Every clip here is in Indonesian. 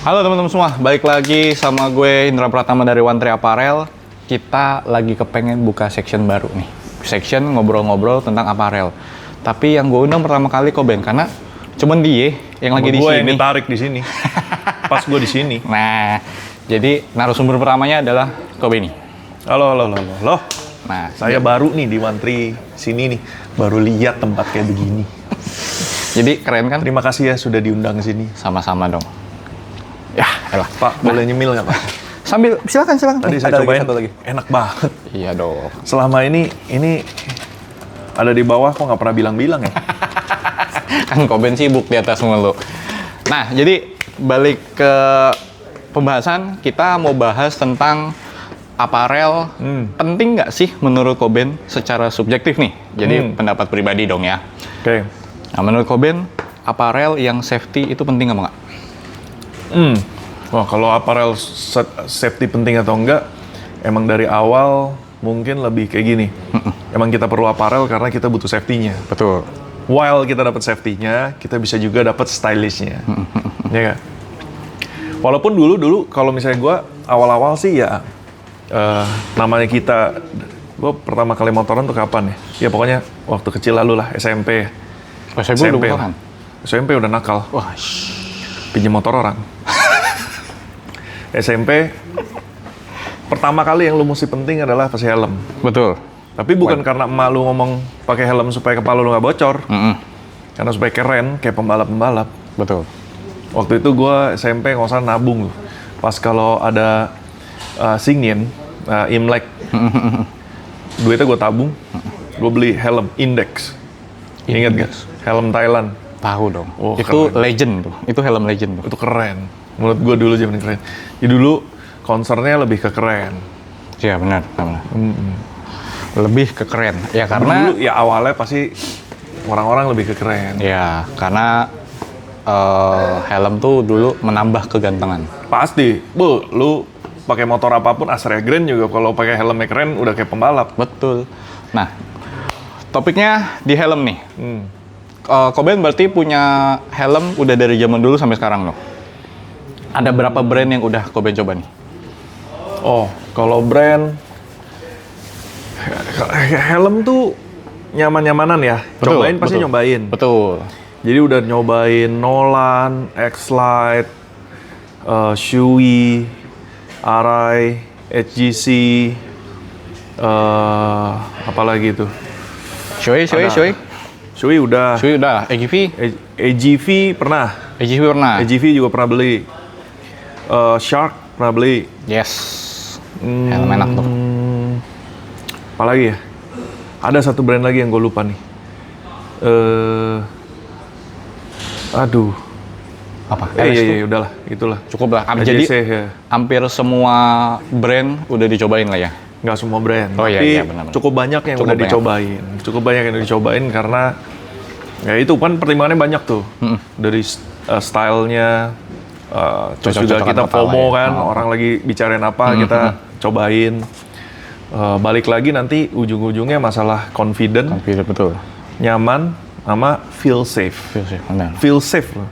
Halo teman-teman semua, balik lagi sama gue Indra Pratama dari One Tree Apparel. Kita lagi kepengen buka section baru nih. Section ngobrol-ngobrol tentang apparel. Tapi yang gue undang pertama kali Koben karena cuman dia yang lagi di gue sini. yang ditarik di sini. Pas gue di sini. Nah, jadi narasumber pertamanya adalah Koben nih. Halo. Nah, Saya baru nih di One Tree sini nih. Baru lihat tempat kayak begini. jadi keren kan? Terima kasih ya sudah diundang ke sini. Sama-sama dong. Ya, elah. Pak, boleh nyemil nggak Pak? Sambil silakan. Tadi Nih, saya ada cobain, satu lagi. enak banget. Iya dong. Selama ini ada di bawah kok nggak pernah bilang-bilang ya? Kan Koben sibuk di atas mulu. Nah, jadi balik ke pembahasan, kita mau bahas tentang apparel. Penting nggak sih menurut Koben secara subjektif nih? Jadi pendapat pribadi dong ya. Oke. Nah, menurut Koben, apparel yang safety itu penting apa nggak? Wah, kalau apparel safety penting atau enggak, emang dari awal mungkin lebih kayak gini. Emang kita perlu apparel karena kita butuh safety-nya. Betul. While kita dapat safety-nya, kita bisa juga dapat stylish-nya. Ya kan? Walaupun dulu kalau misalnya gue awal-awal sih ya namanya gue pertama kali motoran tuh kapan ya? Ya pokoknya waktu kecil lalu lah, SMP. SMP udah bukan? SMP udah nakal. Wah, Pinjam motor orang. SMP, pertama kali yang lu mesti penting adalah pakai helm. betul. Tapi bukan karena emak lu ngomong pakai helm supaya kepala lu nggak bocor. Karena supaya keren, kayak pembalap-pembalap. Betul. Waktu itu gue SMP nggak usah nabung. Pas kalau ada Singin, Imlek, duitnya gue tabung, gue beli helm Index. Ingat gak? Helm Thailand. Tahu dong. Oh, itu keren. legend tuh. Itu helm legend tuh. Itu keren. Menurut gue dulu zaman keren. Jadi dulu concernnya lebih ke keren. Iya, benar. Lebih ke keren. Ya karena Dulu ya awalnya pasti orang-orang lebih ke keren. ya karena helm tuh dulu menambah kegantengan. Pasti, lu pakai motor apapun asal keren juga kalau pakai helmnya keren udah kayak pembalap. Betul. Nah, topiknya di helm nih. Koben berarti punya helm udah dari zaman dulu sampai sekarang loh. Ada berapa brand yang udah Koben coba nih? Oh, kalau brand helm tuh nyaman-nyamanan ya. Betul, Cobain pasti betul. nyobain. Betul. Jadi udah nyobain Nolan, X-Lite, Shui, Arai, HGC, apalagi itu. Shui. Shui udah. Shui udah. AGV? AGV pernah. AGV pernah. AGV juga pernah beli. Shark pernah beli. Yes. Helm enak tuh. Apalagi ya? Ada satu brand lagi yang gue lupa nih. Aduh. Apa? Iya, udahlah, itulah. Cukup lah. AJC, Jadi ya. hampir semua brand udah dicobain lah ya. Nggak semua brand. Oh, iya, tapi iya, benar-benar. cukup banyak yang Cukup udah banyak. dicobain. Cukup banyak yang udah dicobain karena ya itu kan pertimbangannya banyak tuh. Dari stylenya, terus juga Cocok-cocokan kita kepala FOMO ya. kan, orang lagi bicarain apa, kita cobain. Balik lagi nanti ujung-ujungnya masalah confident, Betul. nyaman, sama feel safe. Benar. Feel safe loh.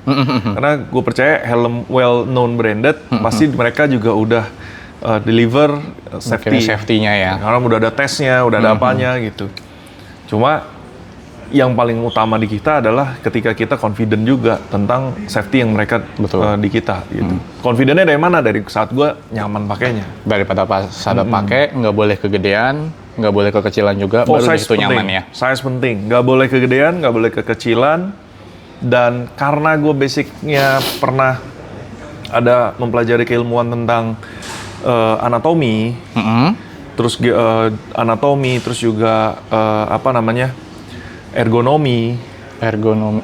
Karena gue percaya helm well known branded pasti mereka juga udah deliver safety. Safety-nya ya. Karena udah ada tesnya, udah ada apanya gitu. Cuma yang paling utama di kita adalah ketika kita confident juga tentang safety yang mereka di kita gitu. Confidentnya dari mana? Dari saat gue nyaman pakainya. Daripada pas saat pakai, nggak boleh kegedean, nggak boleh kekecilan juga, baru di size situ penting. nyaman ya. Size penting. Nggak boleh kegedean, nggak boleh kekecilan. Dan karena gue basicnya pernah ada mempelajari keilmuan tentang anatomi, terus anatomi, terus juga ergonomi.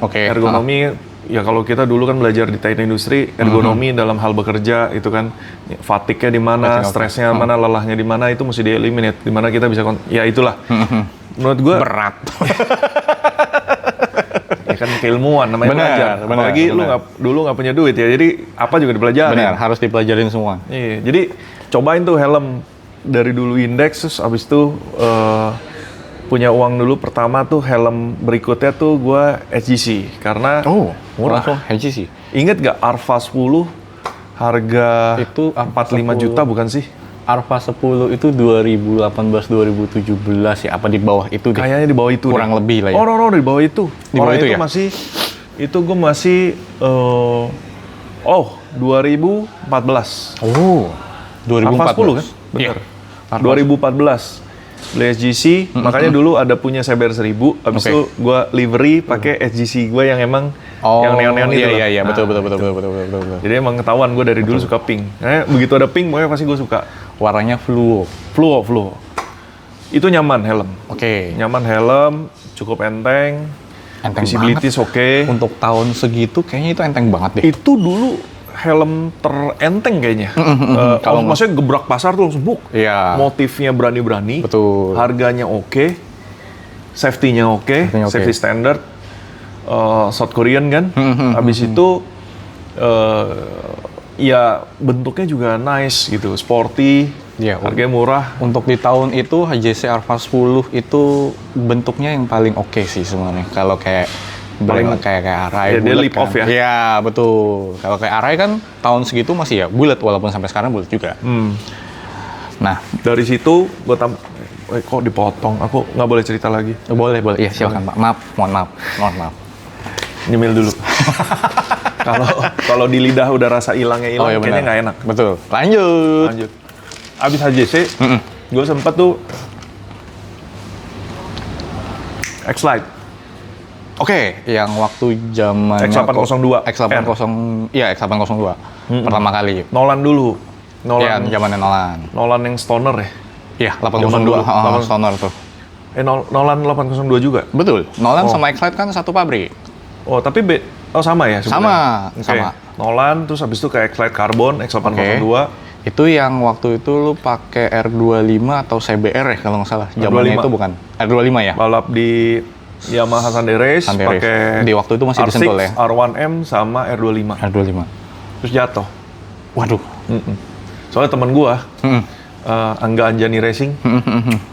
Oke. Ergonomi ya kalau kita dulu kan belajar di teknik industri, ergonomi dalam hal bekerja itu kan fatigue-nya di mana, stresnya mana, lelahnya di mana itu mesti di-eliminate. Di mana kita bisa ya itulah. Menurut gue Berat. ya kan keilmuan namanya belajar. Apalagi lu dulu nggak punya duit ya, jadi apa juga dipelajari. Benar, harus dipelajarin semua. Iya, jadi cobain tuh helm dari dulu Index, terus abis itu punya uang dulu pertama tuh helm berikutnya tuh gue HGC karena murah. HGC. Ingat gak Arva 10 harga Itu 45 10. juta bukan sih? Alpha 10 itu 2018-2017 ya, apa di bawah itu deh? Kayaknya di bawah itu Kurang deh. lebih lah ya. Oh, no, di bawah itu. Di bawah itu ya? Itu gue masih 2014. Oh, 2014. Alpha 10 kan? Bener. Iya. 2014 beli SGC, makanya dulu ada punya CBR 1000, habis Oke. itu gue livery pakai SGC gue yang emang yang neon-neon itu loh. iya, Nah, betul. Jadi emang ketahuan gue dari dulu suka pink. Begitu ada pink, pokoknya pasti gue suka. Warnanya fluo. Fluo. Itu nyaman helm. Oke. Nyaman helm, cukup enteng, Enteng visibility banget. oke. Untuk tahun segitu kayaknya itu enteng banget deh. Itu dulu helm terenteng kayaknya. Kalau maksudnya gebrak pasar tuh langsung buk. Iya. Motifnya berani-berani. Betul. Harganya oke. Safety-nya oke. Safety-nya oke. Safety standard. South Korean kan. Habis itu ya bentuknya juga nice gitu. Sporty. Iya. Harganya murah. Untuk di tahun itu HJC Alpha 10 itu bentuknya yang paling oke sih sebenarnya. Kalau kayak brand kayak Arai, Ya, dia bulat lip kan. off ya? Iya, betul. Kalau kayak Arai kan tahun segitu masih ya bulat, walaupun sampai sekarang bulat juga. Nah, Dari situ gue kok dipotong? Aku nggak boleh cerita lagi. boleh. Iya, silakan Pak. Mohon maaf. Nyemil dulu. Kalau di lidah udah rasa hilangnya hilang, kayaknya nggak enak. Betul. Lanjut. Abis HJC, gue sempet tuh X-Lite. Oke, yang waktu zaman X802. X802 pertama kali. Nolan dulu. Iya, zamannya Nolan. Nolan yang stoner ya? Iya, Zaman dulu. 802 Stoner tuh. Nolan 802 juga? Betul. Nolan sama X-Lite kan satu pabrik. Oh, tapi sama ya sebenarnya? Oke. Sama. Nolan, terus habis itu ke X-Lite Carbon, X802. Itu yang waktu itu lu pakai R25 atau CBR ya kalau nggak salah. Zamannya R25. itu bukan R25 ya? Balap di Yamaha Sunday Race, pakai Di waktu itu masih di Sentul ya? R1M sama R25. R25. Terus jatuh. Waduh. Soalnya temen gua, Angga Anjani Racing,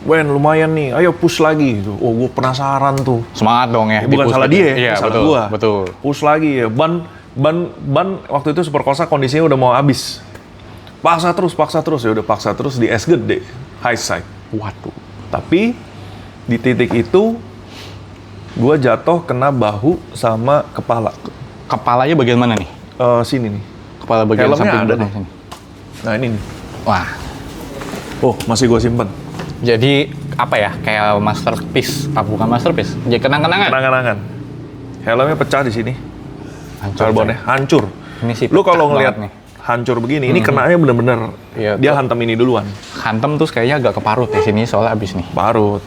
Wen lumayan nih, ayo push lagi. Gitu. Oh, gua penasaran tuh. Semangat dong ya. Bukan di-push salah gitu. dia, Iya, salah betul, gua. Betul. Push lagi ya. Ban waktu itu Super Corsa kondisinya udah mau habis. Paksa terus ya udah paksa terus di es gede, high side. Waduh. Tapi di titik itu gua jatuh kena bahu sama kepala. Kepalanya bagian mana nih? Sini nih. Kepala bagian Helmnya samping ada belakang nih. sini. Nah ini nih. Wah. Oh, masih gua simpen. Jadi apa ya? Kayak masterpiece. Bukan masterpiece. Jadi kenang-kenangan. Kenangan-kenangan. Helmnya pecah di sini. Hancur. Carbonnya hancur. Ini sih Lu kalau pecah ngelihat banget nih. hancur begini, ini kenanya bener-bener Iya, dia tuh. hantam ini duluan. Hantem terus kayaknya agak keparut ya sini soalnya abis nih. Parut.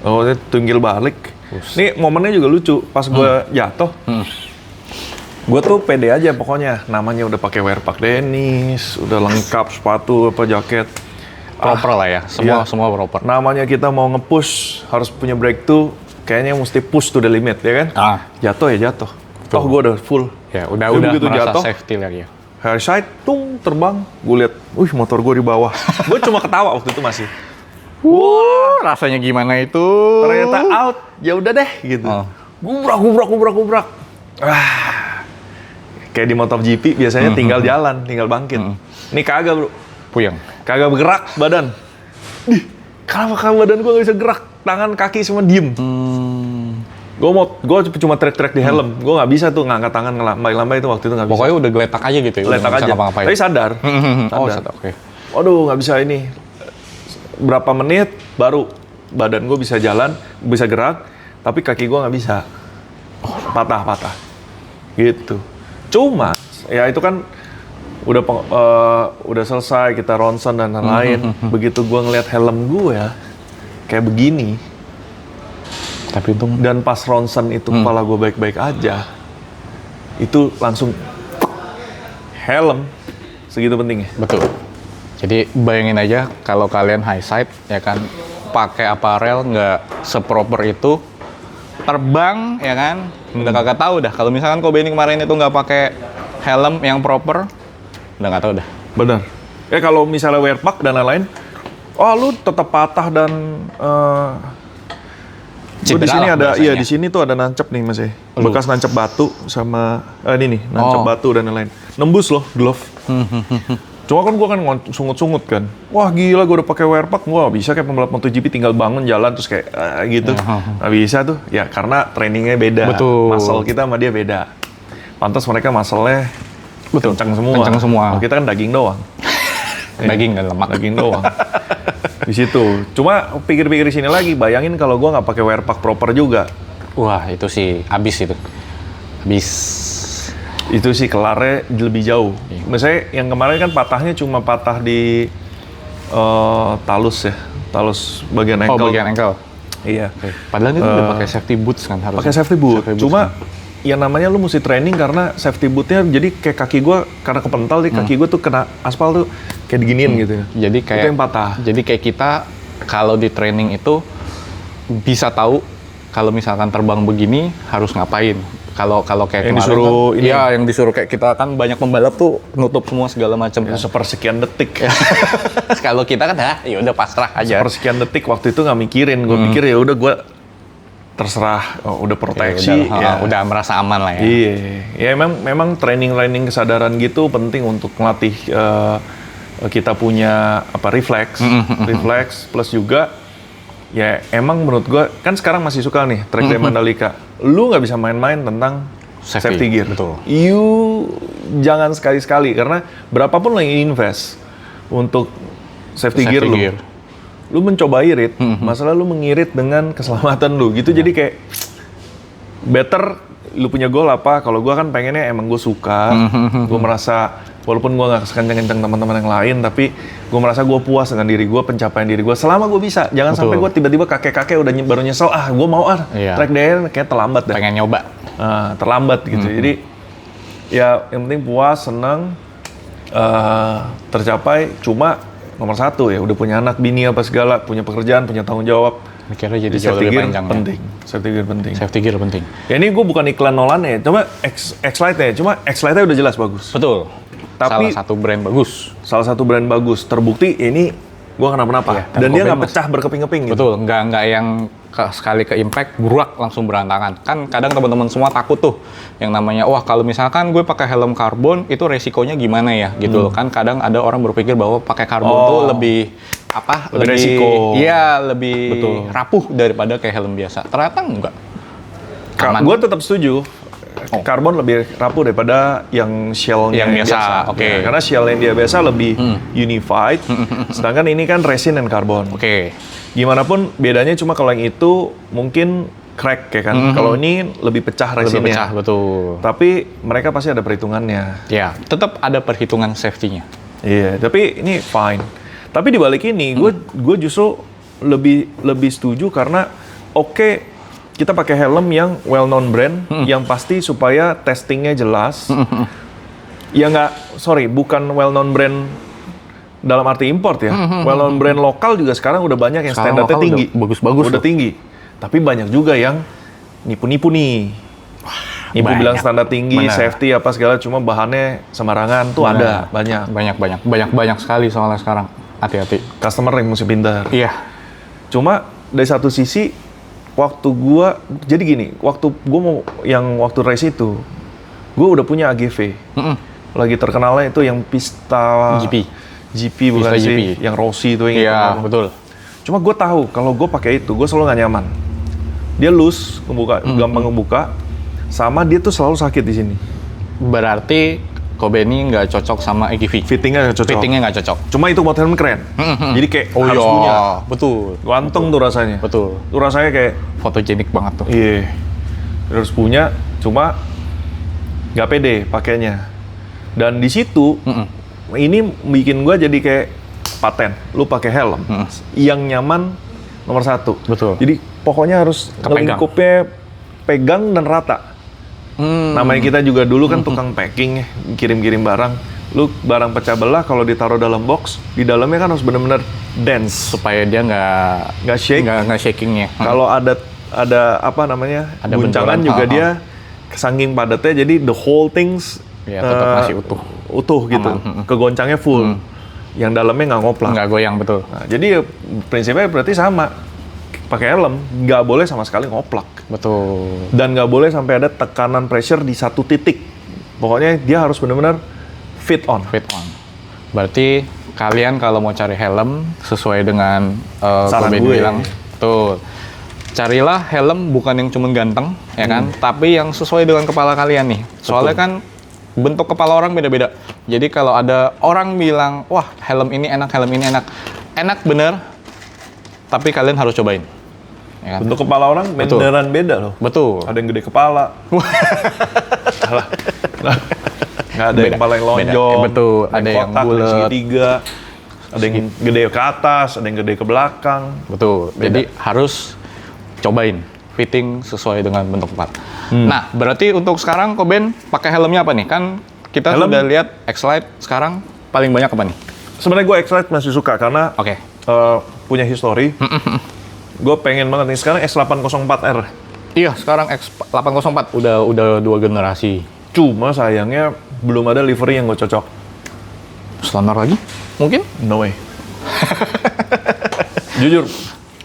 Oh, dia tunggil balik. Nih momennya juga lucu. Pas gue jatuh, gue tuh pede aja pokoknya. Namanya udah pakai wear pack Dennis, udah lengkap sepatu apa jaket. Proper lah ya. Iya. Semua proper. Namanya kita mau nge-push, harus punya breakthrough. Kayaknya mesti push to the limit, ya kan? Jatuh ya jatuh. Oh, gue udah full. Ya udah Tapi begitu merasa jatuh, safety lagi ya. Hairside, terbang. Gue lihat, motor gue di bawah. Gue cuma ketawa waktu itu masih. Rasanya gimana itu? Ternyata out, ya udah deh gitu. Gubrak. Kayak di MotoGP biasanya tinggal jalan, tinggal bangkit. Ini kagak bro, Puyeng. kagak bergerak badan. Kenapa badan gue nggak bisa gerak? Tangan kaki semua diem. Gue cuma track di helm. Gue nggak bisa tuh ngangkat tangan ngelambai itu waktu itu nggak bisa. Pokoknya udah geletak aja gitu ya. udah Geletak nggak bisa aja. ngapa-ngapain. Tapi sadar. Sadar. Oke. Waduh, nggak bisa ini. Berapa menit baru badan gue bisa jalan, bisa gerak, tapi kaki gue nggak bisa. Patah. Gitu. Cuma, ya itu kan udah selesai, kita ronsen dan lain-lain. Begitu gue ngeliat helm gue ya, kayak begini. Tapi untung Dan pas ronsen itu kepala gue baik-baik aja, itu langsung helm segitu pentingnya. betul. Jadi bayangin aja kalau kalian high side ya kan pakai apparel nggak seproper itu, terbang ya kan udah kagak tahu dah. Kalau misalkan Kobe ini kemarin itu nggak pakai helm yang proper, udah nggak tahu dah. Benar. Ya kalau misalnya wear pack dan lain-lain, lu tetap patah dan di Cedera sini lah ada, bahasanya. di sini tuh ada nancep nih mas ya, bekas nancep batu sama ini nih, nancep batu dan lain-lain. nembus loh glove. Cuma kan gue kan sungut-sungut kan. Wah gila, gue udah pakai wear pack, gue gak bisa kayak pembalap MotoGP tinggal bangun jalan terus kayak gitu. Gak bisa tuh, ya karena trainingnya beda. Betul. Muscle kita sama dia beda. Pantas mereka muscle-nya kencang semua. Kencang semua. Kalau kita kan daging doang. Daging dan lemak. Daging doang. Di situ. Cuma pikir-pikir di sini lagi, bayangin kalau gue nggak pakai wear pack proper juga. Wah, itu sih abis itu. Abis. Itu sih kelarnya lebih jauh. Misalnya yang kemarin kan patahnya cuma patah di talus ya. Talus bagian ankle. Oh, bagian ankle. Iya. Padahal itu udah pakai safety boots kan harusnya. Pakai safety boot. Cuma kan. yang namanya lu mesti training karena safety bootnya jadi kayak kaki gue karena kepental nih kaki gue tuh kena aspal tuh kayak diginiin gitu. Jadi kayak itu yang patah. Jadi kayak kita kalau di training itu bisa tahu kalau misalkan terbang begini harus ngapain. Kalau kayak Yang kemarin disuruh kan, ini. iya yang disuruh kayak kita kan banyak pembalap tuh nutup semua segala macam. Ya, sepersekian detik. Kalau kita kan ya udah pasrah aja. Sepersekian detik waktu itu nggak mikirin. Gue pikir ya udah gue terserah, udah proteksi. Udah merasa aman lah ya. Iya, ya memang training kesadaran gitu penting untuk melatih kita punya refleks plus juga ya emang menurut gua kan sekarang masih suka nih track day Mandalika. Lu nggak bisa main-main tentang safety gear. Betul. You jangan sekali-sekali karena berapapun lo yang invest untuk safety gear lu mencoba irit, masalah lu mengirit dengan keselamatan lu gitu. Jadi kayak better lu punya goal apa? Kalau gua kan pengennya emang gue suka, gue merasa walaupun gua nggak sekencang-kencang teman-teman yang lain, tapi gue merasa gue puas dengan diri gue, pencapaian diri gue selama gue bisa. Jangan sampai gue tiba-tiba kakek-kakek udah baru nyesel, gue mau track day kayak terlambat dah. Pengen nyoba. Terlambat gitu. Jadi ya yang penting puas, senang, tercapai. Cuma nomor satu ya udah punya anak, bini apa segala, punya pekerjaan, punya tanggung jawab. Mikirnya jadi jauh lebih panjang. Penting. Safety gear penting. Safety gear penting. Ya ini gue bukan iklan Nolan ya, cuma X-Lite-nya. Cuma X-Lite-nya udah jelas bagus. Betul. Tapi salah satu brand bagus. Terbukti ini gue kenapa-napa. Iya, dan dia nggak pecah berkeping-keping gitu. Betul, nggak yang sekali ke impact, burak langsung berantakan. Kan kadang teman-teman semua takut tuh yang namanya, wah kalau misalkan gue pakai helm karbon itu resikonya gimana ya gitu loh. Kan kadang ada orang berpikir bahwa pakai karbon tuh lebih resiko. Iya, lebih rapuh daripada kayak helm biasa. Ternyata enggak. Gue tetap setuju. Karbon lebih rapuh daripada yang shell-nya yang biasa. Oke. Ya, karena shell yang dia biasa lebih unified, sedangkan ini kan resin dan karbon. Oke. Gimana pun bedanya cuma kalau yang itu mungkin crack ya kan. Kalau ini lebih pecah resinnya. Lebih pecah, betul. Tapi mereka pasti ada perhitungannya. Ya, tetap ada perhitungan safety-nya. Iya, tapi ini fine. Tapi di balik ini, gue justru lebih setuju karena kita pakai helm yang well-known brand, yang pasti supaya testingnya jelas. Ya bukan well-known brand dalam arti import ya. Well-known brand lokal juga sekarang udah banyak yang standarnya tinggi. Bagus-bagus. Udah tinggi. Tapi banyak juga yang nipu-nipu nih. Nipu bilang standar tinggi, safety apa segala, cuma bahannya sembarangan tuh ada, banyak. Banyak sekali soalnya sekarang. Hati-hati. Customer yang mesti pintar. Iya. Cuma dari satu sisi, waktu race itu, gue udah punya AGV. Lagi terkenalnya itu yang pista GP bukan pista sih, GP. yang Rossi itu yang iya, betul. Cuma gue tahu kalau gue pakai itu, gue selalu gak nyaman. Dia loose, gampang ngebuka, sama dia tuh selalu sakit di sini. Berarti Kobe ini nggak cocok sama AGV. Fittingnya nggak cocok. Cuma itu buat helm keren. Jadi kayak harus punya. Betul. Ganteng tuh rasanya. Betul. Tuh rasanya kayak fotogenik banget tuh. Iya. Harus punya. Cuma nggak pede pakainya. Dan di situ ini bikin gue jadi kayak paten. Lu pakai helm yang nyaman nomor satu. Betul. Jadi pokoknya harus lingkupnya pegang dan rata. Namanya kita juga dulu kan tukang packing ya, kirim-kirim barang. Lu barang pecah belah kalau ditaruh dalam box, di dalamnya kan harus benar-benar dense supaya dia nggak shakingnya. Kalau ada guncangan juga dia saking padatnya, jadi the whole things tetap masih utuh gitu. Kegoncangnya full. Yang dalamnya nggak ngoplak. Nggak goyang, betul. Nah, jadi prinsipnya berarti sama. Pakai helm, nggak boleh sama sekali ngoplak. Betul. Dan nggak boleh sampai ada tekanan pressure di satu titik. Pokoknya dia harus benar-benar Fit on. Fit on. Berarti kalian kalau mau cari helm sesuai dengan Saran Koben gue. bilang, tuh carilah helm bukan yang cuma ganteng, ya kan? Tapi yang sesuai dengan kepala kalian nih. Soalnya kan bentuk kepala orang beda-beda. Jadi kalau ada orang bilang, wah helm ini enak, enak bener. Tapi kalian harus cobain. Ya kan? Bentuk kepala orang Betul. beneran beda loh. Betul. Ada yang gede kepala. Salah. Nggak ada yang Beda. kepala yang Beda. lonjong. Betul. Ada yang kotak, bulat. segitiga. Ada yang gede ke atas, ada yang gede ke belakang. Betul. Beda. Jadi harus cobain fitting sesuai dengan bentuk kepala. Nah, berarti untuk sekarang Koben pakai helmnya apa nih? Kan kita Helm? sudah lihat X-Lite sekarang paling banyak apa nih? Sebenarnya gue X-Lite masih suka karena Oke. punya history. Gue pengen banget nih sekarang X804R. Iya, sekarang X804 udah 2 generasi. Cuma sayangnya belum ada livery yang gue cocok. Standar lagi? Mungkin? No way. Jujur,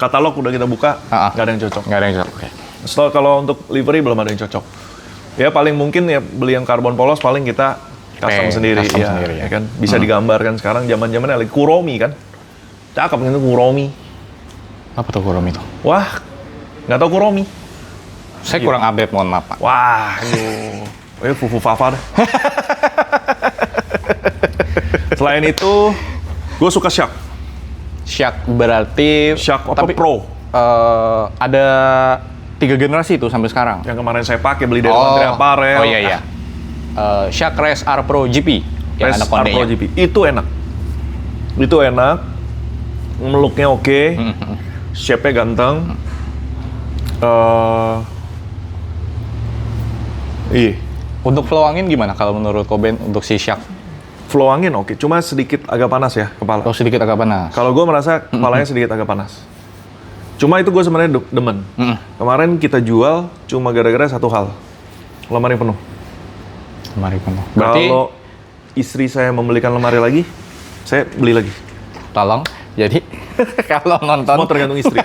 katalog udah kita buka, nggak ada yang cocok. Nggak ada yang cocok. Oke. Setelah kalau untuk livery belum ada yang cocok. Ya paling mungkin ya beli yang karbon polos paling kita custom sendiri, custom ya, sendiri, ya. ya kan. Bisa digambarkan sekarang zaman-zamannya lagi Kuromi kan. Cakep kan itu Kuromi. Apa tuh Kuromi itu? Wah, nggak tahu Kuromi. Saya kurang update, mohon maaf, Pak. Wah, aduh. Fufu Fafa deh. Selain itu, gue suka Shark. Shark berarti... Shark apa tapi, Pro. ada 3 generasi tuh sampai sekarang. Yang kemarin saya pakai beli dari Menteri Apparel. Oh iya. Shark Race R Pro GP. Yang ada Race R kondenya. Pro GP. Itu enak. Itu enak. Meluknya oke. Shape-nya ganteng. Iya. Untuk flow angin gimana kalau menurut Koben untuk si Shark? Flow angin oke. Cuma sedikit agak panas ya kepala. Oh, sedikit agak panas. Kalau gue merasa kepalanya sedikit agak panas. Cuma itu gue sebenarnya demen. Kemarin kita jual cuma gara-gara satu hal. Lemari penuh. Lemari penuh. Berarti Kalau istri saya membelikan lemari lagi, saya beli lagi. tolong. Jadi kalau nonton Semua tergantung istri.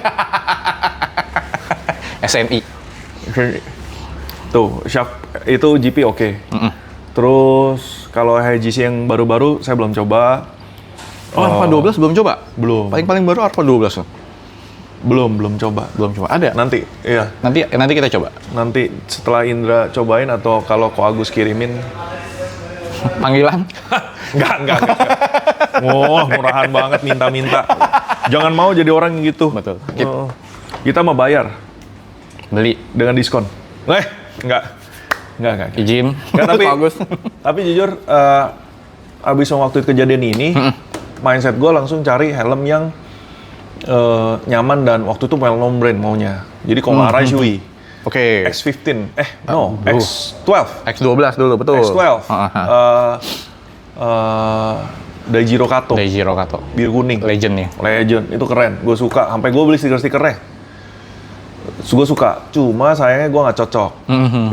SNI. Tuh, Shark itu GP oke. Terus kalau HGC yang baru-baru saya belum coba. Oh, Alpha 12 belum coba? Belum. Paling belum Alpha 12 tuh. Belum coba. Belum coba. Ada. Nanti, iya. Nanti kita coba. Nanti setelah Indra cobain atau kalau Ko Agus kirimin. Panggilan. Enggak. Oh, murahan banget minta-minta. Jangan mau jadi orang yang gitu. Betul. Kita mau bayar Beli. dengan diskon. Enggak. Izin. Nggak, tapi Bagus. Tapi jujur, abis waktu itu kejadian ini, mindset gue langsung cari helm yang nyaman dan waktu itu well known brand maunya. Jadi kalau Arai Shui, Oke. X15, no, Aduh. X12, X12 dulu, betul. X12, Daijiro Kato, Daijiro Kato. biru kuning, Legend nih. Legend, itu keren, gue suka. Sampai gue beli stiker-stikernya. Gue suka, cuma sayangnya gue nggak cocok.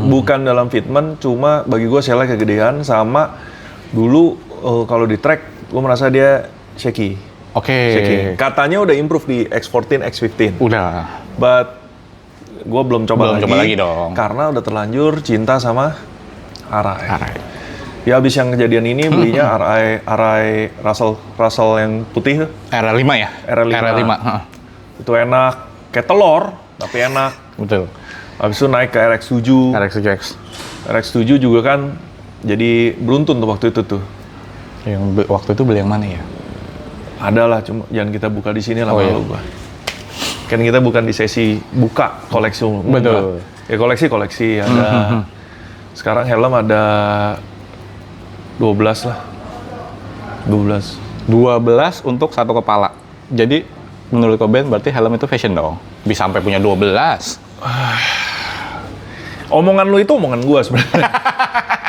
Bukan dalam fitment, cuma bagi gue shell kegedean sama dulu kalau di track gue merasa dia shaky. Oke. Katanya udah improve di X14, X15. Udah. But gue belum coba Belum coba lagi dong. Karena udah terlanjur cinta sama Arai. Arai. Ya abis yang kejadian ini belinya Arai Russell yang putih tuh. RL5 ya? RL5. RL5. Itu enak, kayak telur, tapi enak. Betul. Habis itu naik ke RX7. RX7X. RX7 juga kan jadi beruntun tuh waktu itu tuh. Yang waktu itu beli yang mana ya? Ada lah, cuma jangan kita buka di sini lah Oh, iya. malu gua. Kan kita bukan di sesi buka koleksi umum. Betul. Ya koleksi ada. Sekarang helm ada 12 lah. 12. 12 untuk satu kepala. Jadi menurut Koben berarti helm itu fashion dong. Bisa sampai punya 12. Omongan lu itu omongan gua sebenarnya.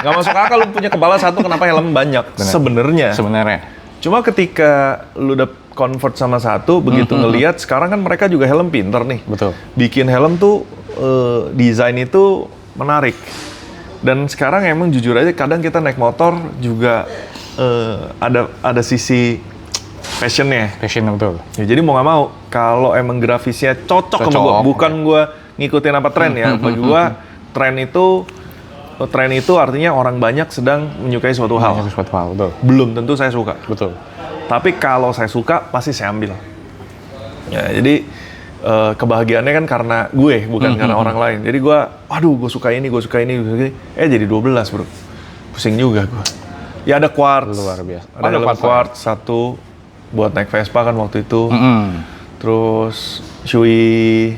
Gak masuk akal lu punya kepala satu kenapa helm banyak sebenarnya. Sebenarnya. Cuma ketika lu udah convert sama satu, begitu ngelihat sekarang kan mereka juga helm pinter nih. Betul. Bikin helm tuh desain itu menarik. Dan sekarang emang jujur aja kadang kita naik motor juga ada sisi fashionnya. Fashion betul. Ya, jadi mau nggak mau kalau emang grafisnya cocok sama gua, bukan gua ngikutin apa tren ya. Bagi gua tren itu tren itu artinya orang banyak sedang menyukai suatu hal. Suatu hal, betul. Belum tentu saya suka. Betul. Tapi kalau saya suka, pasti saya ambil. Ya, jadi kebahagiaannya kan karena gue, bukan karena orang lain. Jadi gue, waduh, gue suka ini. Jadi 12, bro. Pusing juga gue. Ya ada quartz. Luar biasa. Ada helm quartz satu buat naik Vespa kan waktu itu. Terus Shui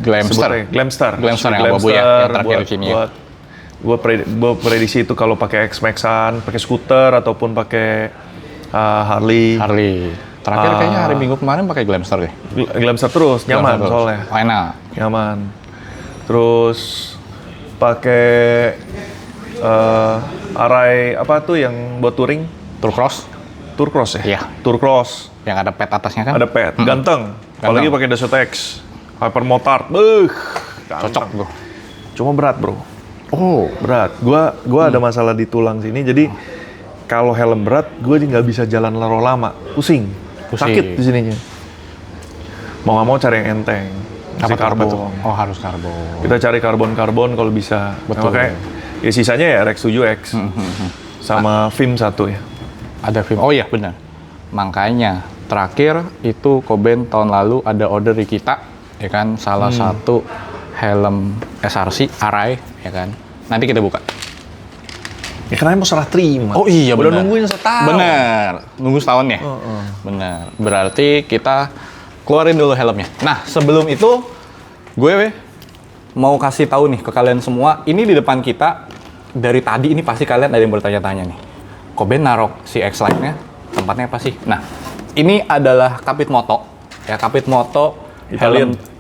Glamster yang abu-abu ya, yang terakhir di sini ya. Gue prediksi itu kalau pakai X-Maxan, pakai skuter ataupun pakai Harley. Terakhir kayaknya hari Minggu kemarin pakai Glamster deh. Glamster terus, nyaman soalnya. Enak. Nyaman. Terus pakai Arai apa tuh yang buat touring? Tour Cross ya? Iya. Tour Cross. Yang ada pad atasnya kan? Ada pad, ganteng. Apalagi pakai Dassault X, Hyper Motard, Cocok tuh. Cuma berat bro. Oh, Berat. Gua ada masalah di tulang sini, jadi kalau helm berat, gue nggak bisa jalan lama. Pusing. Sakit di sininya. Mau nggak mau cari yang enteng. apa karbon. Oh, harus karbon. Kita cari karbon kalau bisa. Betul. Makanya, ya sisanya ya Rex 7X. Sama film 1 ya. Ada film. Oh iya, benar. Makanya terakhir itu Coben tahun lalu ada order di kita, ya kan, salah satu helm SRC Arai, ya kan. Nanti kita buka. Ya karena mau serah terima. Oh iya, udah benar. nungguin setahun. Bener, nunggu setahun ya. Bener. Berarti kita keluarin dulu helmnya. Nah, sebelum itu gue mau kasih tahu nih ke kalian semua. Ini di depan kita dari tadi ini pasti kalian ada yang bertanya-tanya nih. Coben naruh si X-Lite-nya tempatnya apa sih? Nah, ini adalah Kapit Moto. Ya, Kapit Moto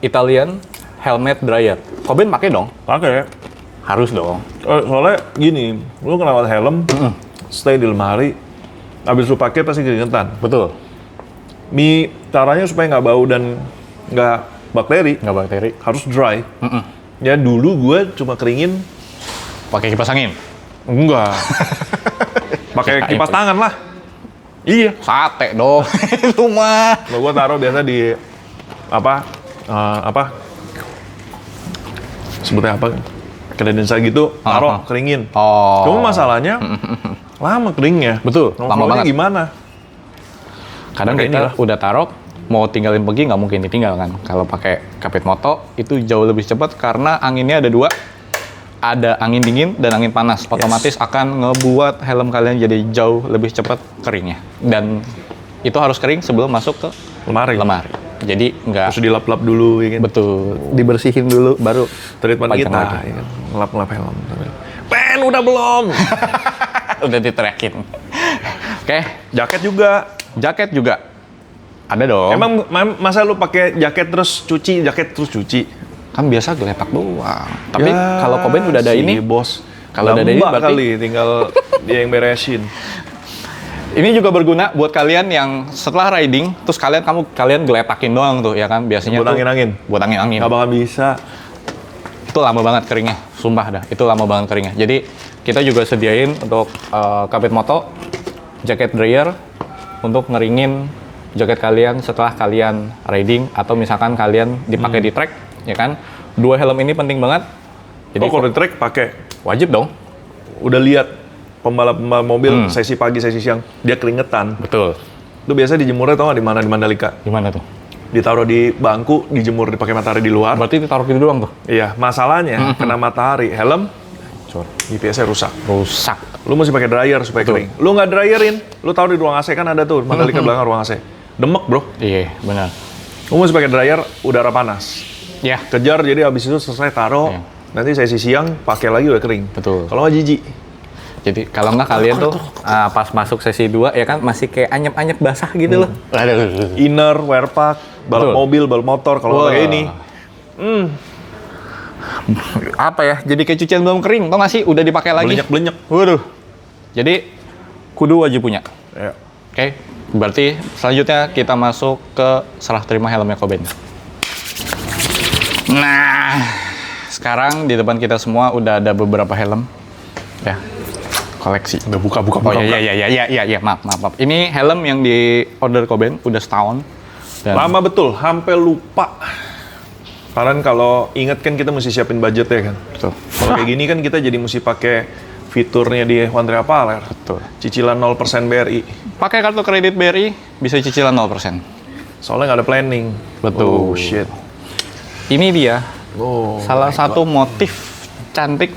Italian helmet dryer. Coben pakai dong? Pakai. Harus dong. Soalnya gini, lu kenal helm, stay di lemari, habis lu pakai pasti keringetan. Betul. Caranya supaya nggak bau dan nggak bakteri, harus dry. Ya dulu gue cuma keringin. Pakai kipas angin? Enggak. Pakai kipas tangan lah. Iya. Sate dong. Itu mah. Lo gue taruh biasa di apa sebutnya apa? Kredensa gitu, taruh keringin. Oh. Cuma masalahnya lama keringnya. Betul. Lama banget. Gimana? Kadang kita udah taruh, mau tinggalin pergi nggak mungkin ditinggal kan. Kalau pakai Kapit Moto itu jauh lebih cepat karena anginnya ada dua. Ada angin dingin dan angin panas. Otomatis akan ngebuat helm kalian jadi jauh lebih cepat keringnya. Dan itu harus kering sebelum masuk ke lemari. Jadi nggak... Terus dilap-lap dulu, ya kan? Betul. Dibersihin dulu, baru treatment kita. Ya kan? Ngelap-ngelap helm. Pen, udah belum? Udah diteriakin. Oke. Jaket juga. Ada dong. Emang masa lu pakai jaket terus cuci? Kan biasa geletak doang. Tapi ya, kalau Coben udah ada ini, bos. Kalau udah ada ini berarti kali tinggal dia yang beresin. Ini juga berguna buat kalian yang setelah riding, terus kalian geletakin doang tuh, ya kan? Biasanya buat angin-angin. Buat angin-angin. Nggak bakal bisa. Itu lama banget keringnya, sumpah dah. Itu lama banget keringnya. Jadi kita juga sediain untuk Kapit Moto jaket dryer untuk ngeringin jaket kalian setelah kalian riding atau misalkan kalian dipakai di trek, ya kan? Dua helm ini penting banget. Jadi kalau di trek pakai wajib dong. Udah lihat pembalap mobil sesi pagi, sesi siang, dia keringetan. Betul. Itu biasa dijemurnya tau nggak di mana di Mandalika? Di mana tuh? Ditaruh di bangku, dijemur dipakai matahari di luar. Berarti ditaruh gitu doang tuh? Iya, masalahnya kena matahari, helm, GPS-nya rusak. Lu mesti pakai dryer supaya kering. Lu nggak dryerin, lu taruh di ruang AC kan ada tuh Mandalika belakang ruang AC. Demek bro. Iya, benar. Lu mesti pakai dryer udara panas. Ya. Kejar, jadi habis itu selesai taruh. Nanti sesi siang pakai lagi udah kering. Betul. Kalau nggak jijik. Jadi kalau nggak kalian tuh pas masuk sesi 2 ya kan masih kayak anyep-anyep basah gitu loh. Inner, wear pack, balap mobil, balap motor kalau pakai ini. Apa ya? Jadi kayak cucian belum kering, tau nggak sih? Udah dipakai lagi. Blenyak-blenyak. Waduh. Jadi kudu wajib punya. Ya. Oke. Berarti selanjutnya kita masuk ke serah terima helmnya Coben. Nah, sekarang di depan kita semua udah ada beberapa helm. Ya. Koleksi. Udah buka. Oh iya, maaf. Ini helm yang di order Coben udah setahun. Dan lama betul, hampir lupa. Karena kalau inget kan kita mesti siapin budget ya kan. Betul. Kalau kayak gini kan kita jadi mesti pakai fiturnya di One Tree Apparel. Betul. Cicilan 0% BRI. Pakai kartu kredit BRI bisa cicilan 0%. Soalnya nggak ada planning. Oh Betul. shit. Ini dia Oh, salah satu motif cantik,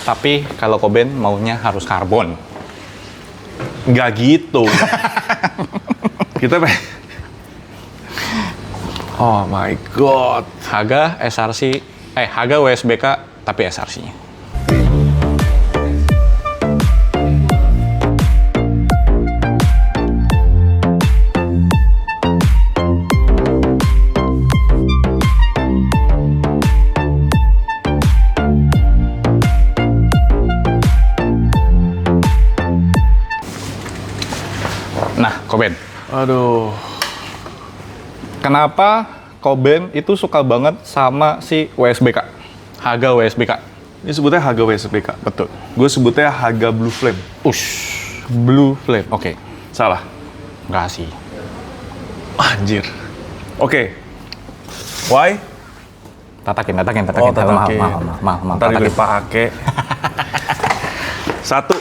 tapi kalau Koben maunya harus karbon. nggak gitu. Kita Oh my god. Haga SRC, Haga WSBK tapi SRC-nya. Nah, Koben. Aduh. Kenapa Koben itu suka banget sama si WSBK? Haga WSBK. Ini sebutnya Haga WSBK. Betul. Gue sebutnya Haga Blue Flame. Blue Flame. Oke. Salah. Enggak sih. Anjir. Oke. Why? Tatakin. Oh, tatakin. Maaf. Ntar juga dipakai. Satu,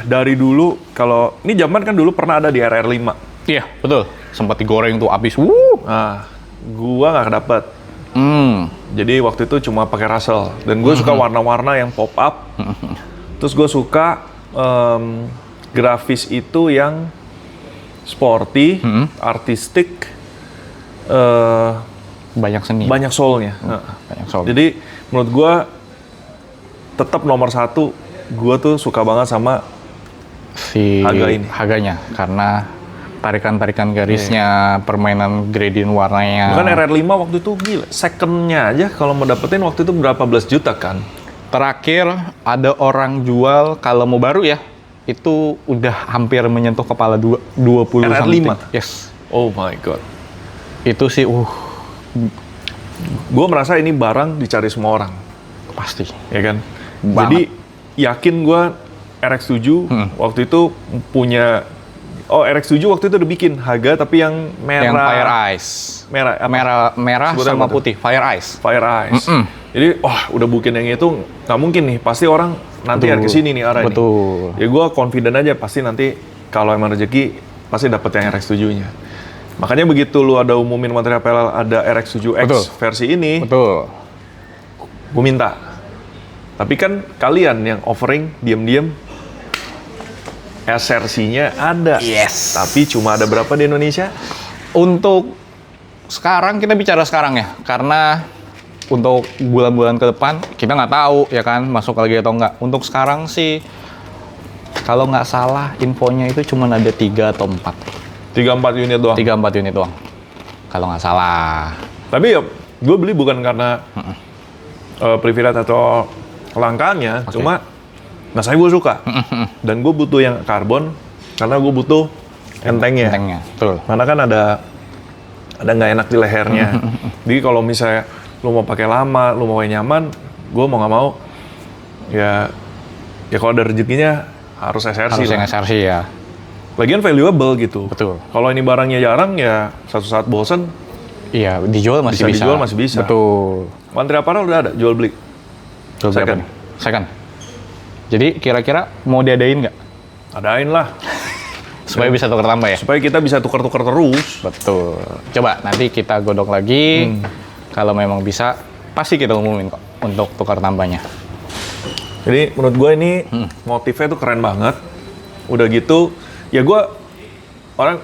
dari dulu, kalau ini zaman kan dulu pernah ada di RR5. Iya, betul. Sempat digoreng tuh abis. Nah, gua nggak dapet. Jadi waktu itu cuma pakai Russell. Dan gue suka warna-warna yang pop up. Terus gue suka grafis itu yang sporty, artistik, Banyak seni. banyak soulnya. Banyak soal. Jadi menurut gue tetap nomor satu. Gue tuh suka banget sama si Haga ini. Haganya karena tarikan-tarikan garisnya, permainan gradient warnanya. Bukan RR5 waktu itu gila. Secondnya aja kalau mau dapetin waktu itu berapa belas juta kan? Terakhir ada orang jual kalau mau baru ya, itu udah hampir menyentuh kepala 20 RR5? something. Yes. Oh my god. Itu sih Gue merasa ini barang dicari semua orang. pasti. Ya kan? Banget. Jadi yakin gue RX7 waktu itu punya RX7 waktu itu udah bikin Haga tapi yang merah. Yang Fire Ice. Merah apa? Merah Sebutnya sama apa tuh? putih, Fire Ice. Fire Ice. Jadi udah bikin yang itu nggak mungkin nih. Pasti orang nanti Betul. ke sini nih arah Betul. ini. Ya gue confident aja pasti nanti kalau emang rezeki pasti dapet yang RX7-nya. Makanya begitu lu ada umumin One Tree Apparel ada RX7X Betul. versi ini, Betul. gue minta. Tapi kan kalian yang offering diam-diam SRC-nya ada. Yes. Tapi cuma ada berapa di Indonesia? Untuk sekarang, kita bicara sekarang ya, karena untuk bulan-bulan ke depan kita nggak tahu ya kan masuk lagi atau nggak. Untuk sekarang sih kalau nggak salah infonya itu cuma ada 3 atau 4. 3-4 unit doang. 3-4 unit doang. Kalau nggak salah. Tapi ya gue beli bukan karena privilege atau kelangkaannya, cuma saya gue suka. Dan gue butuh yang karbon karena gue butuh entengnya. Entengnya, betul. Karena kan ada nggak enak di lehernya. Jadi kalau misalnya lu mau pakai lama, lu mau yang nyaman, gue mau nggak mau ya kalau ada rezekinya harus SRC Harus yang lah. SRC ya. Lagian valuable gitu. Betul. Kalau ini barangnya jarang ya suatu saat bosen, Iya, dijual masih Bisa bisa. dijual masih bisa. Betul. One Tree Apparel udah ada jual beli. Jual berapa Second. nih? Second. Jadi kira-kira mau diadain nggak? Adain lah Supaya bisa tukar tambah ya? supaya kita bisa tukar-tukar terus. Betul. Coba nanti kita godok lagi. Kalau memang bisa, pasti kita umumin kok untuk tukar tambahnya. Jadi menurut gue ini motifnya tuh keren banget. Udah gitu, ya gue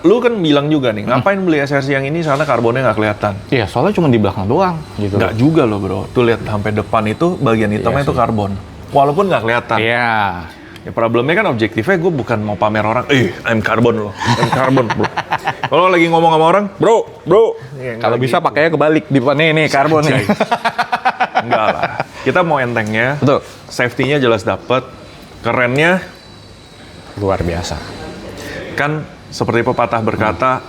lu kan bilang juga nih, ngapain beli SRC yang ini karena karbonnya nggak kelihatan. Iya, soalnya cuma di belakang doang gitu. Nggak juga loh bro. Tuh lihat sampai depan itu bagian hitamnya Iya itu karbon. Walaupun nggak kelihatan. Iya. Ya problemnya kan objektifnya gue bukan mau pamer orang. I'm karbon loh. I'm karbon bro. Kalau lagi ngomong sama orang, bro. Ya, Kalau nggak bisa gitu. pakainya kebalik di depan nih karbon nih. Enggak lah. Kita mau entengnya. Betul. Safety-nya jelas dapet. Kerennya Luar biasa. kan seperti pepatah berkata,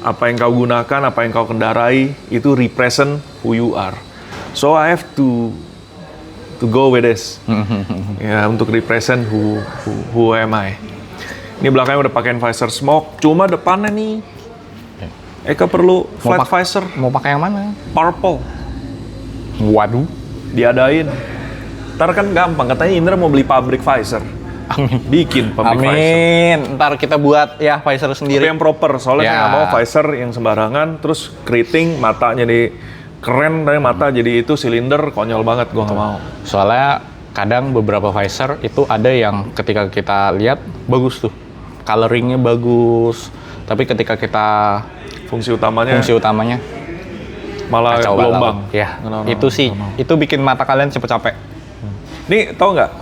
apa yang kau gunakan, apa yang kau kendarai, itu represent who you are. So I have to go with this. Ya, untuk represent who am I. Ini belakangnya udah pakai visor smoke, cuma depannya nih Eka perlu flat pak- visor Mau pakai yang mana? purple. Waduh. Diadain. Ntar kan gampang, katanya Indra mau beli pabrik visor. Amin. Bikin pabrik visor. Amin. Ntar kita buat ya visor Tapi sendiri. yang proper, soalnya Ya. saya nggak mau visor yang sembarangan, terus keriting, matanya jadi keren, dari mata jadi itu silinder, konyol banget, gua nggak mau. Soalnya kadang beberapa visor itu ada yang ketika kita lihat bagus tuh. Coloringnya bagus. Tapi ketika kita Fungsi utamanya fungsi utamanya malah kacau gelombang. balau. Ya, No, itu sih. no, no. Itu bikin mata kalian cepet capek. Nih, tau nggak?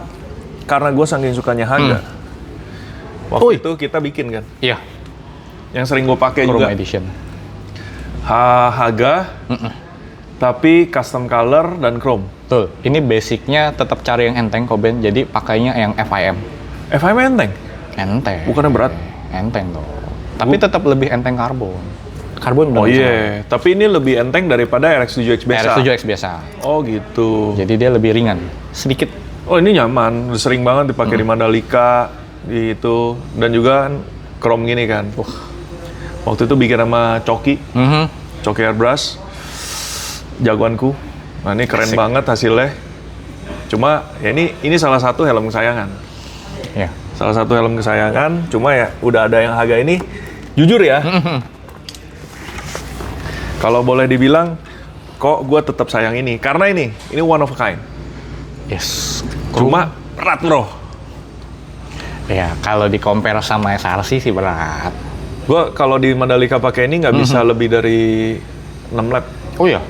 Karena gue saking sukanya Haga, waktu itu kita bikin kan, Iya. yang sering gue pakai Chrome juga Edition. Haga, tapi custom color dan chrome. Betul. Ini basicnya tetap cari yang enteng Koben. Jadi pakainya yang FIM. FIM enteng, Enteng. bukannya berat? Enteng tuh. Tapi tetap lebih enteng karbon. Karbon Oh bener iya, tapi ini lebih enteng daripada RX-7X biasa. RX7X biasa. Oh gitu. Jadi dia lebih ringan. Sedikit. Oh ini nyaman, udah sering banget dipakai di Mandalika, di itu, dan juga kan chrome gini kan. Waktu itu bikin sama Coki, Coki Airbrush, jagoanku. Nah ini keren Asik. banget hasilnya. Cuma ya ini salah satu helm kesayangan. Ya. Salah satu helm kesayangan, cuma ya udah ada yang Haga ini. Jujur ya, kalau boleh dibilang, kok gue tetap sayang ini. Karena ini one of a kind. Yes. Cuma berat bro. Ya, kalau di compare sama SRC sih berat. Gue kalau di Mandalika pakai ini nggak bisa lebih dari 6 lap. Oh iya.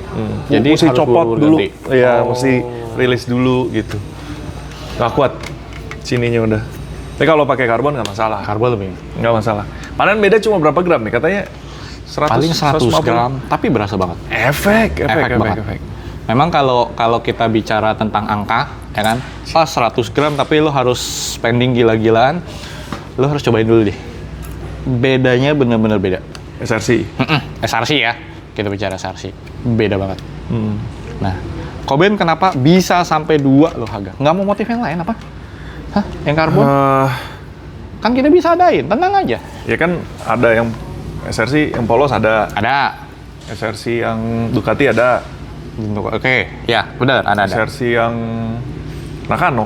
Jadi mesti harus copot dulu. ganti. Iya, Oh. mesti rilis dulu gitu. Nggak kuat sininya udah. Tapi kalau pakai karbon nggak masalah. Karbon lebih. Nggak masalah. Padahal beda cuma berapa gram nih? Katanya 100, Paling 100 150. gram, tapi berasa banget. Efek Banget. Memang kalau kita bicara tentang angka, ya kan, 100 gram tapi lo harus spending gila-gilaan, lo harus cobain dulu deh. Bedanya bener-bener beda. SRC. SRC ya, kita bicara SRC, beda banget. Nah, Koben kenapa bisa sampai 2 lo Haga? Nggak mau motif yang lain apa? Hah? Yang karbon? Kan kita bisa adain, tenang aja. Ya kan ada yang SRC yang polos ada. Ada. SRC yang Ducati ada. Oke, ya benar, ada. SRC yang Nakano.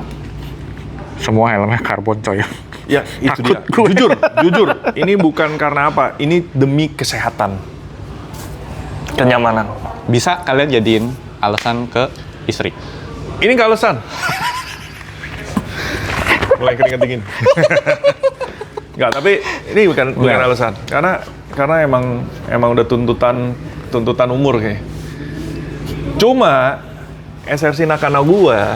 Semua helmnya karbon coy. Ya, itu Takut dia. gue. Jujur. Ini bukan karena apa. Ini demi kesehatan. Kenyamanan. Bisa kalian jadiin alasan ke istri. Ini nggak alasan. Mulai keringat dingin. Nggak, tapi ini bukan Nggak. alasan. Karena emang udah tuntutan umur kayak. Cuma SRC Nakano gua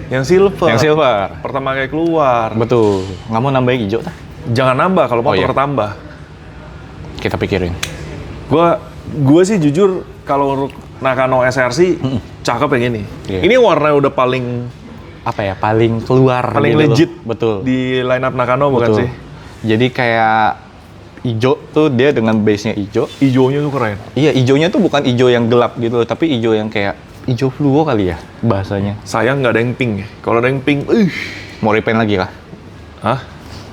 yang silver. Yang silver. Pertama kali keluar. Betul. Nggak mau nambahin hijau tak? Jangan nambah kalau mau Oh, iya. tambah. Kita pikirin. Gua sih jujur kalau untuk Nakano SRC cakep yang ini. Iya. Ini warna udah paling Apa ya? Paling keluar. paling gitu loh. legit Betul. di line up Nakano bukan Betul. sih? Jadi kayak hijau tuh dia dengan base-nya hijau. Ijonya tuh keren. Iya, hijaunya tuh bukan hijau yang gelap gitu loh, tapi hijau yang kayak hijau fluo kali ya bahasanya. Sayang nggak ada yang pink. Kalau ada yang pink, Mau repaint lagi kah? hah?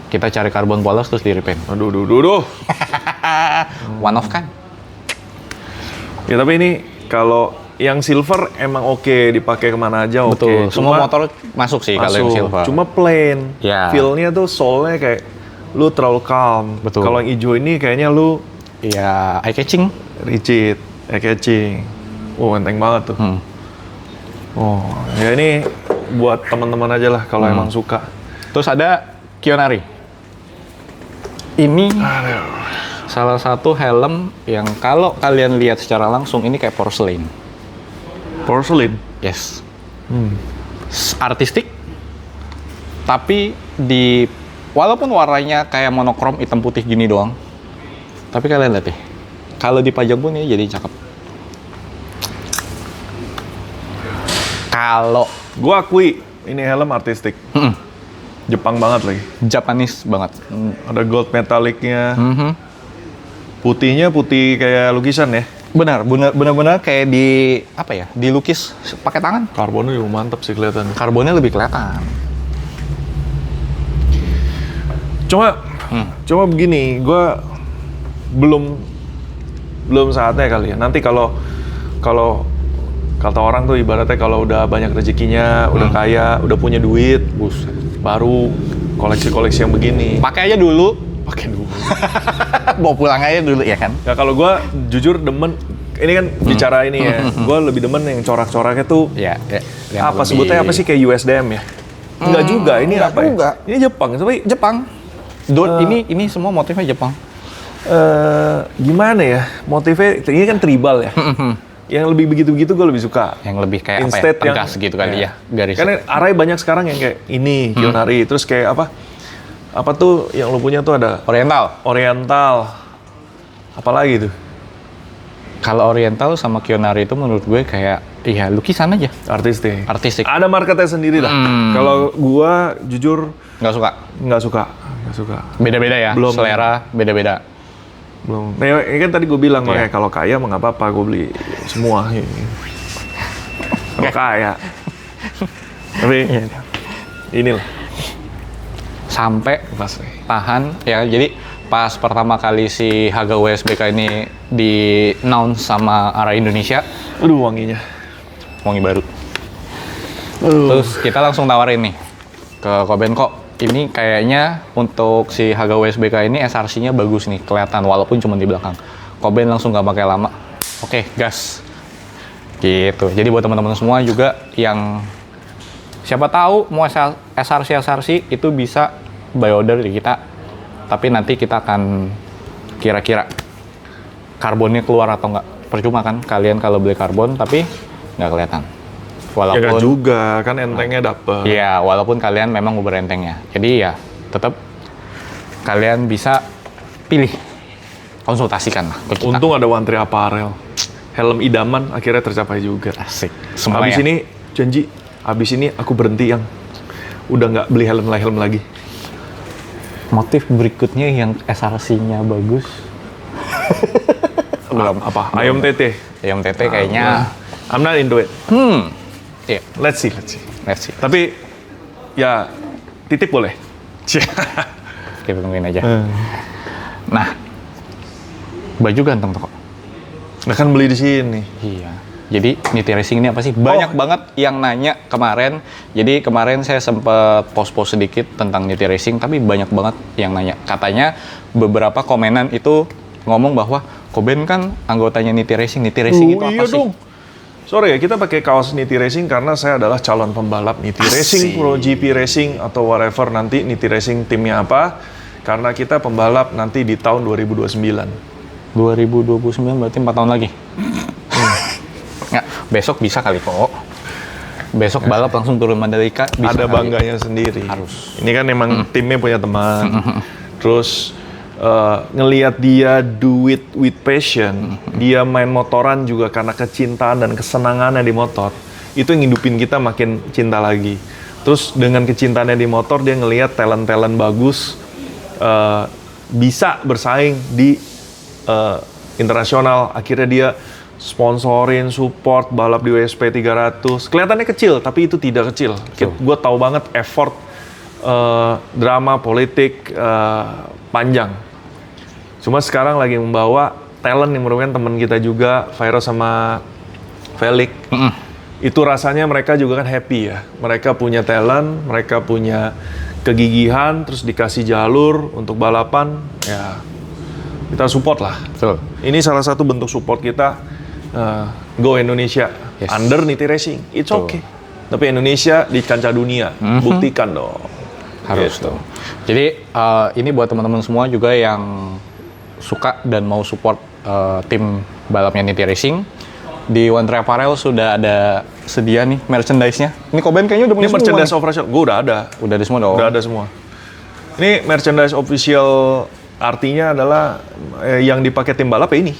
Kita cari karbon polos terus di repaint. Aduh. One of kan? Ya tapi ini kalau yang silver emang oke dipakai kemana aja oke. Betul. Semua Cuma motor masuk sih kalau yang masuk. silver. Cuma plain. Ya. Feel-nya tuh soalnya kayak lu terlalu calm. Betul. Kalau yang hijau ini kayaknya lu Iya, eye catching. rigid, eye-catching. Oh, enteng banget tuh. Oh, ya ini buat teman-teman aja lah kalau emang suka. Terus ada Kionari. Ini salah satu helm yang kalau kalian lihat secara langsung ini kayak porcelain. Porcelain. Yes. Artistik, tapi walaupun warnanya kayak monokrom hitam putih gini doang, tapi kalian lihat deh, kalau dipajang pun ini jadi cakep. Kalau Gua akui ini helm artistik. Jepang banget lagi. Japanese banget. Ada gold metallicnya. Putihnya putih kayak lukisan ya. Benar-benar kayak dilukis pakai tangan. Karbonnya juga mantap sih kelihatan. Karbonnya lebih kelihatan. Cuma begini, gue belum belum saatnya kali ya. Nanti kalau kata orang tuh ibaratnya kalau udah banyak rezekinya, udah kaya, udah punya duit, baru koleksi-koleksi yang begini. Pakai aja dulu. Pakai dulu. Bawa pulang aja dulu ya kan. Nah kalau gue jujur demen, ini kan bicara ini ya, gue lebih demen yang corak-coraknya tuh. Ya. Apa sebutnya apa sih kayak USDM ya? Enggak juga, ini enggak apa juga. ya? Ini Jepang, tapi Jepang. Ini semua motifnya Jepang. gimana ya motifnya? Ini kan tribal ya. Yang lebih begitu-begitu gue lebih suka. Yang lebih kayak Instead apa ya? Tegas gitu kali ya. Garis. Karena array banyak sekarang yang kayak ini, Kiyonari, terus kayak apa tuh yang lu punya tuh ada Oriental. Apalagi tuh? Kalau Oriental sama Kiyonari itu menurut gue kayak iya lukisan aja. Artistik. Ada marketnya sendiri lah. Kalau gua jujur nggak suka. Beda-beda ya. Belum. Selera beda-beda. Belum. Nah, ini kan tadi gue bilang makanya kalau kaya mah nggak apa-apa, gue beli semua. Kalau kaya. Tapi inilah. Sampai Pas. tahan ya. Jadi pas pertama kali si Haga WSBK ini di announce sama Arai Indonesia, Aduh wanginya. wangi baru. Terus kita langsung tawarin nih ke Koben, kok ini kayaknya untuk si Haga WSBK ini SRC-nya bagus nih, kelihatan walaupun cuma di belakang. Koben langsung gak pakai lama. Oke, gas. Gitu. Jadi buat teman-teman semua juga yang siapa tahu mau SRC itu bisa buy order di kita. Tapi nanti kita akan kira-kira karbonnya keluar atau nggak. Percuma kan kalian kalau beli karbon tapi nggak kelihatan. Ya kan juga, kan entengnya dapet. Iya, walaupun kalian memang uber entengnya. Jadi ya tetap kalian bisa pilih, konsultasikan lah ke kita. Untung ada One Tree Apparel. Helm idaman akhirnya tercapai juga. Asik. Abis ini janji, abis ini aku berhenti yang udah nggak beli helm lagi. Motif berikutnya yang SRC-nya bagus. Belum. Apa? Ayam TT. Ayam TT kayaknya. I'm not into it. Iya. Let's see. Tapi ya titip boleh. Kita tungguin aja. Nah, baju ganteng tuh kok. Nah kan beli di sini. Iya. Jadi Niti Racing ini apa sih? Banyak banget yang nanya kemarin. Jadi kemarin saya sempat post-post sedikit tentang Niti Racing, tapi banyak banget yang nanya. Katanya beberapa komenan itu ngomong bahwa Koben kan anggotanya Niti Racing. Niti Racing itu apa sih? Dong. Sorry ya, kita pakai kaos Niti Racing karena saya adalah calon pembalap Niti Racing, Pro GP Racing, atau whatever nanti Niti Racing timnya apa. Karena kita pembalap nanti di tahun 2029. 2029 berarti 4 tahun lagi? Nggak, besok bisa kali kok. Besok balap langsung turun Mandalika. Bisa ada kali. bangganya sendiri. Harus. Ini kan emang timnya punya teman. Terus ngelihat dia do it with passion, dia main motoran juga karena kecintaan dan kesenangannya di motor, itu yang ngidupin kita makin cinta lagi. Terus dengan kecintaannya di motor, dia ngelihat talent-talent bagus bisa bersaing di internasional. Akhirnya dia sponsorin, support balap di WSP 300. Kelihatannya kecil, tapi itu tidak kecil. Gue tahu banget effort, drama, politik, panjang. Cuma sekarang lagi membawa talent yang merupakan teman kita juga, Vairo sama Felix. Itu rasanya mereka juga kan happy ya. Mereka punya talent, mereka punya kegigihan, terus dikasih jalur untuk balapan, ya kita support lah. Betul. Ini salah satu bentuk support kita, Go Indonesia, under Niti Racing. It's okay. Tapi Indonesia di kancah dunia, buktikan dong. Harus gitu. tuh. Jadi ini buat teman-teman semua juga yang suka dan mau support tim balapnya Niti Racing. Di One Tree Apparel sudah ada sedia nih merchandise-nya. Ini Koben kayaknya udah punya Ini merchandise official, gue udah ada. Udah ada semua dong? Udah ada semua. Ini merchandise official artinya adalah yang dipakai tim balap ya ini.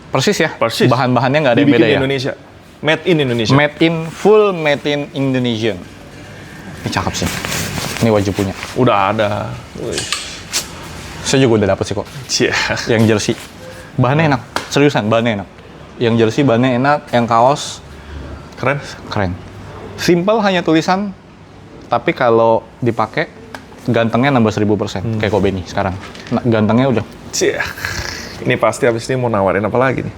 Persis ya? Persis. Bahan-bahannya nggak ada yang Dibikin beda di ya? Indonesia. Made in Indonesia. Full made in Indonesian. Ini cakep sih. Ini wajib punya. Udah ada. Saya juga udah dapet sih kok. Yang jersey. Bahannya enak. Seriusan, bahannya enak. Yang jersey bahannya enak, yang kaos keren. Simple hanya tulisan, tapi kalau dipakai gantengnya nambah 1000%. Kayak Kobe nih sekarang. Nah, gantengnya udah Ini pasti abis ini mau nawarin apa lagi nih?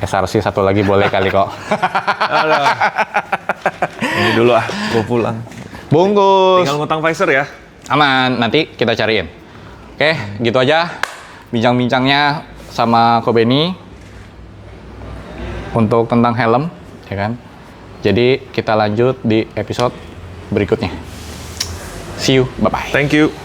SRC satu lagi boleh kali kok. Aduh. Ini dulu gue pulang. Bungkus. Tinggal ngutang Pfizer ya. Aman, nanti kita cariin. Oke, gitu aja bincang-bincangnya sama Ko Benny untuk tentang helm, ya kan? Jadi kita lanjut di episode berikutnya. See you, bye-bye. Thank you.